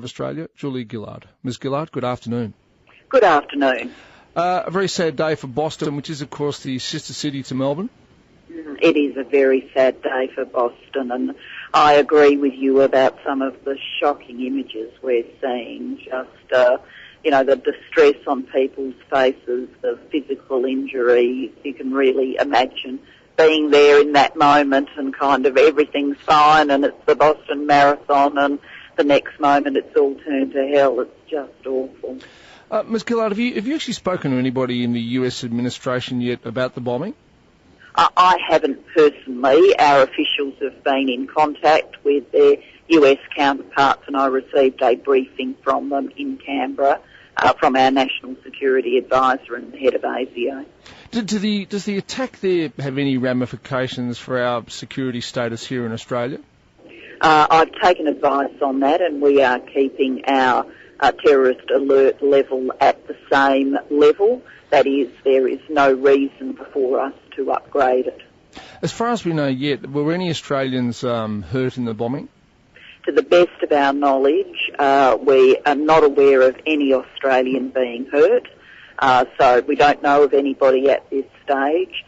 Australia, Julie Gillard. Ms Gillard, good afternoon. Good afternoon. A very sad day for Boston, which is, of course, the sister city to Melbourne. It is a very sad day for Boston, and I agree with you about some of the shocking images we're seeing. Just, the distress on people's faces, the physical injury. You can really imagine being there in that moment and kind of everything's fine and it's the Boston Marathon, and the next moment it's all turned to hell. It's just awful. Ms Gillard, have you actually spoken to anybody in the US administration yet about the bombing? I haven't personally. Our officials have been in contact with their US counterparts, and I received a briefing from them in Canberra from our National Security Advisor and the head of ASIO. Does the attack there have any ramifications for our security status here in Australia? I've taken advice on that, and we are keeping our terrorist alert level at the same level. That is, there is no reason for us to upgrade it. As far as we know yet, were any Australians hurt in the bombing? To the best of our knowledge, we are not aware of any Australian being hurt, so we don't know of anybody at this stage.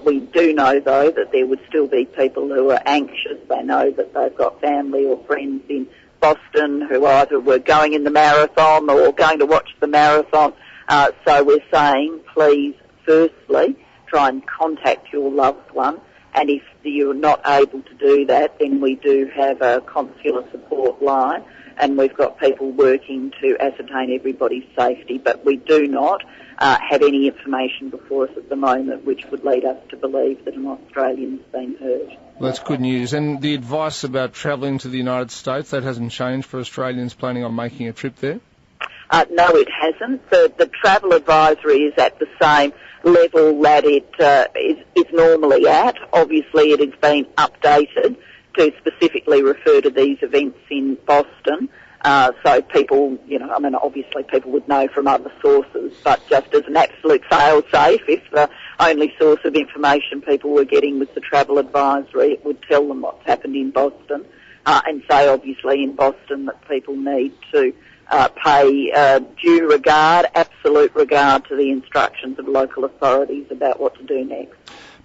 We do know, though, that there would still be people who are anxious. They know that they've got family or friends in Boston who either were going in the marathon or going to watch the marathon. So we're saying, please, firstly, try and contact your loved one, and if you're not able to do that, then we do have a consular support line, and we've got people working to ascertain everybody's safety, but we do not have any information before us at the moment which would lead us to believe that an Australian's been hurt. Well, that's good news. And the advice about travelling to the United States, that hasn't changed for Australians planning on making a trip there? No, it hasn't. The travel advisory is at the same level that it is normally at. Obviously, it has been updated to specifically refer to these events in Boston. So people, obviously people would know from other sources, but just as an absolute fail-safe, if the only source of information people were getting was the travel advisory, it would tell them what's happened in Boston, and say obviously in Boston that people need to pay due regard, absolute regard to the instructions of local authorities about what to do next.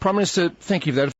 Prime Minister, thank you for that.